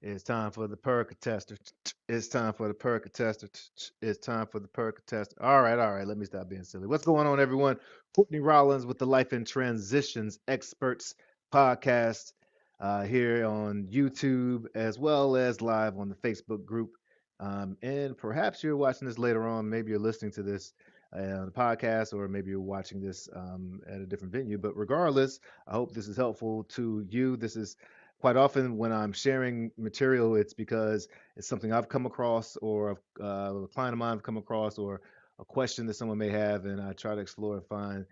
It's time for the Perk tester. It's time for the Perk tester. It's time for the Perk tester. All right. Let me stop being silly. What's going on, everyone? Courtney Rollins with the Life and Transitions Experts podcast here on YouTube as well as live on the Facebook group. And perhaps you're watching this later on. Maybe you're listening to this on the podcast, or maybe you're watching this at a different venue. But regardless, I hope this is helpful to you. This is quite often when I'm sharing material, it's because it's something I've come across, or a client of mine I've come across, or a question that someone may have, and I try to explore and find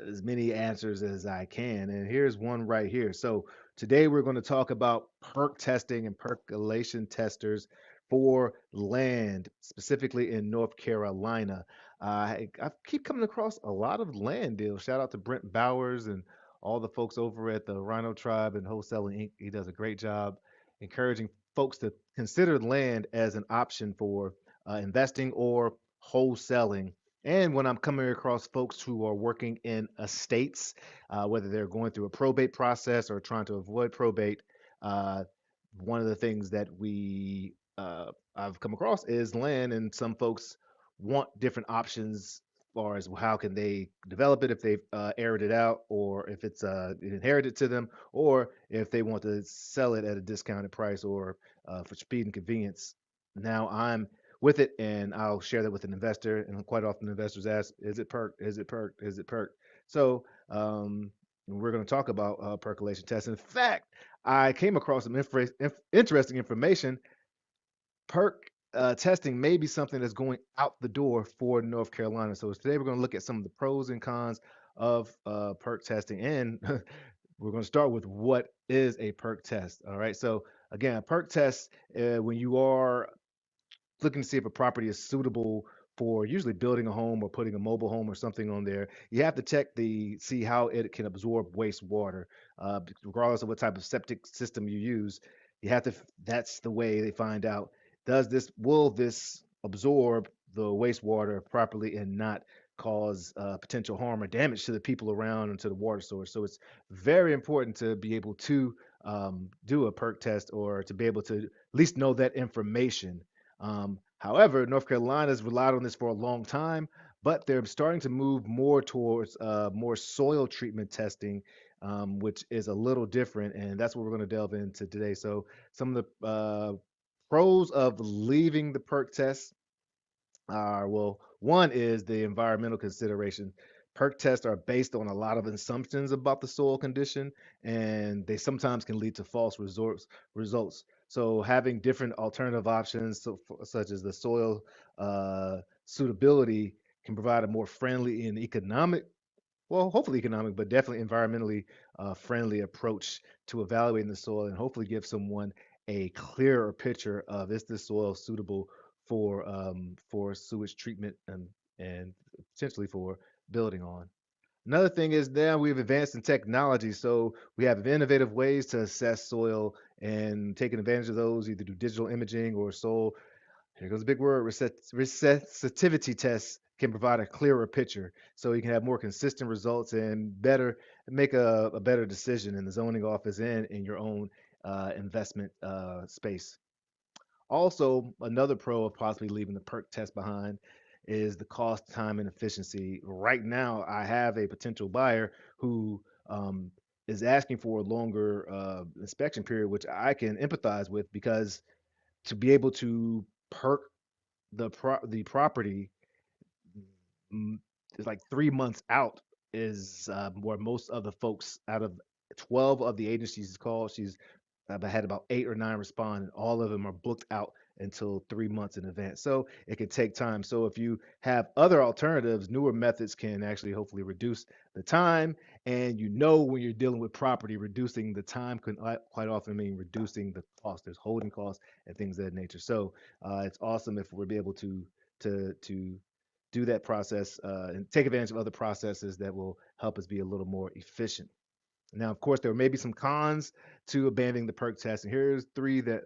as many answers as I can. And here's one right here. So today we're going to talk about perk testing and percolation testers for land, specifically in North Carolina. I keep coming across a lot of land deals. Shout out to Brent Bowers and all the folks over at the Rhino Tribe and Wholesaling Inc. He does a great job encouraging folks to consider land as an option for investing or wholesaling. And when I'm coming across folks who are working in estates, whether they're going through a probate process or trying to avoid probate, uh, one of the things that I've come across is land, and some folks want different options as far as how can they develop it if they've aired it out, or if it's inherited to them, or if they want to sell it at a discounted price, or for speed and convenience. Now I'm with it, and I'll share that with an investor. And quite often, investors ask, "Is it perk? Is it perk? Is it perk?" So we're going to talk about percolation tests. In fact, I came across some interesting information. Perk testing may be something that's going out the door for North Carolina. So today we're going to look at some of the pros and cons of perk testing, and we're going to start with what is a perk test. All right. So again, a perk test, when you are looking to see if a property is suitable for usually building a home or putting a mobile home or something on there, you have to check the see how it can absorb wastewater, regardless of what type of septic system you use. You have to. That's the way they find out, does this will this absorb the wastewater properly and not cause potential harm or damage to the people around and to the water source. So it's very important to be able to do a perk test, or to be able to at least know that information. However, North Carolina's relied on this for a long time, but they're starting to move more towards more soil treatment testing, which is a little different, and that's what we're going to delve into today. So, some of the pros of leaving the perk test are, well, one is the environmental consideration. Perk tests are based on a lot of assumptions about the soil condition, and they sometimes can lead to false results. So having different alternative options, such as the soil suitability, can provide a more friendly and economic, well, hopefully economic, but definitely environmentally friendly approach to evaluating the soil, and hopefully give someone a clearer picture of, is this soil suitable for sewage treatment, and potentially for building on. Another thing is, now we've advanced in technology, so we have innovative ways to assess soil, and taking advantage of those, either do digital imaging or soil, here goes a big word, receptivity tests can provide a clearer picture, so you can have more consistent results and better make a better decision in the zoning office and in your own investment space. Also, another pro of possibly leaving the perk test behind is the cost, time, and efficiency. Right now, I have a potential buyer who is asking for a longer inspection period, which I can empathize with, because to be able to perk the property, mm, is like 3 months out, is where most of the folks, out of 12 of the agencies called, I've had about 8 or 9 respond, and all of them are booked out until 3 months in advance. So it can take time. So if you have other alternatives, newer methods can actually hopefully reduce the time. And when you're dealing with property, reducing the time can quite often mean reducing the cost. There's holding costs and things of that nature. So it's awesome if we'll be able to do that process and take advantage of other processes that will help us be a little more efficient. Now, of course, there may be some cons to abandoning the perk test, and here's three that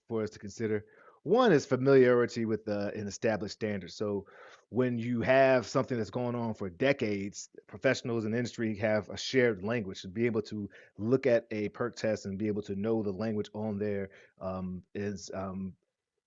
for us to consider. One is familiarity with an established standard. So when you have something that's going on for decades, professionals in the industry have a shared language. To be able to look at a perk test and be able to know the language on there is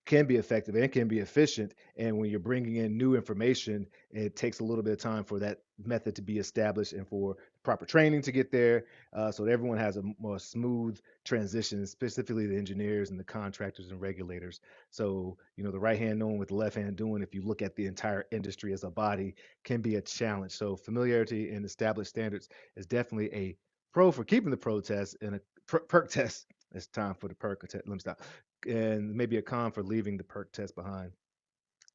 can be effective and can be efficient. And when you're bringing in new information, it takes a little bit of time for that method to be established and for proper training to get there, so that everyone has a more smooth transition, specifically the engineers and the contractors and regulators. So, the right hand knowing what the left hand doing, if you look at the entire industry as a body, can be a challenge. So, familiarity and established standards is definitely a pro for keeping the pro test and a perk test. It's time for the perk test. Let me stop, and maybe a con for leaving the perk test behind.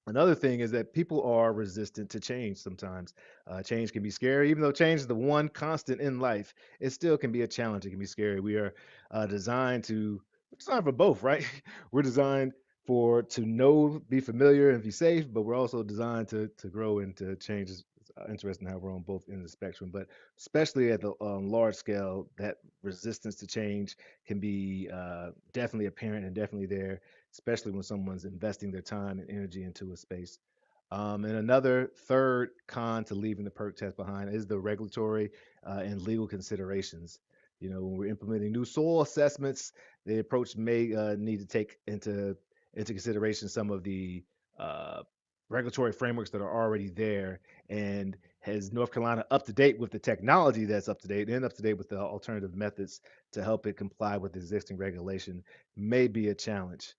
Another thing is that people are resistant to change sometimes. Change can be scary, even though change is the one constant in life. It still can be a challenge. It can be scary. We are designed to, we're designed for both, right? We're designed for to know, be familiar, and be safe, but we're also designed to grow and to change. It's interesting how we're on both ends of the spectrum, but especially at the large scale, that resistance to change can be definitely apparent and definitely there, especially when someone's investing their time and energy into a space. And another third con to leaving the perk test behind is the regulatory and legal considerations. When we're implementing new soil assessments, the approach may need to take into consideration some of the uh, regulatory frameworks that are already there. And has North Carolina up to date with the technology that's up to date and up to date with the alternative methods to help it comply with existing regulation may be a challenge.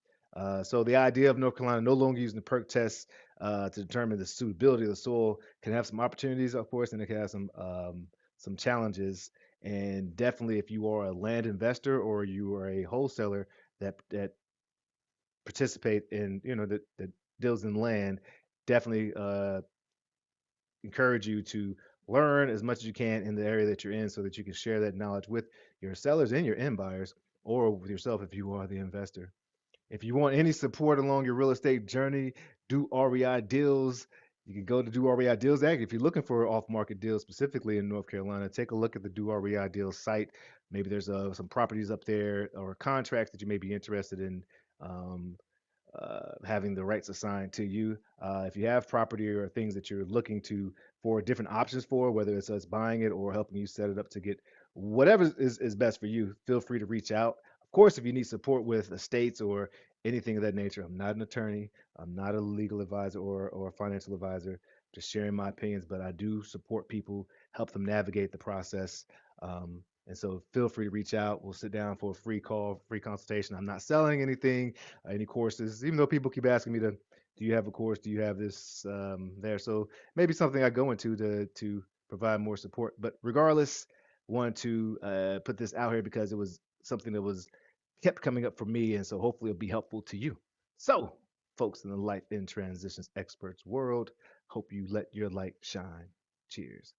So the idea of North Carolina no longer using the perk test to determine the suitability of the soil can have some opportunities, of course, and it can have some challenges. And definitely, if you are a land investor or you are a wholesaler that participate in, that deals in land, definitely encourage you to learn as much as you can in the area that you're in, so that you can share that knowledge with your sellers and your end buyers, or with yourself if you are the investor. If you want any support along your real estate journey, do REI deals. You can go to Do REI Deals. Actually, if you're looking for off-market deals specifically in North Carolina, take a look at the Do REI Deals site. Maybe there's some properties up there or contracts that you may be interested in um, having the rights assigned to you. If you have property or things that you're looking to for different options for, whether it's us buying it or helping you set it up to get whatever is best for you, feel free to reach out. Of course, if you need support with estates or anything of that nature, I'm not an attorney, I'm not a legal advisor or a financial advisor. Just sharing my opinions, but I do support people, help them navigate the process. And so feel free to reach out. We'll sit down for a free call, free consultation. I'm not selling anything, any courses, even though people keep asking me to, do you have a course? Do you have this there? So maybe something I go into to provide more support. But regardless, wanted to put this out here because it was something that was kept coming up for me, and so hopefully it'll be helpful to you. So, folks in the life in transitions experts world, hope you let your light shine. Cheers.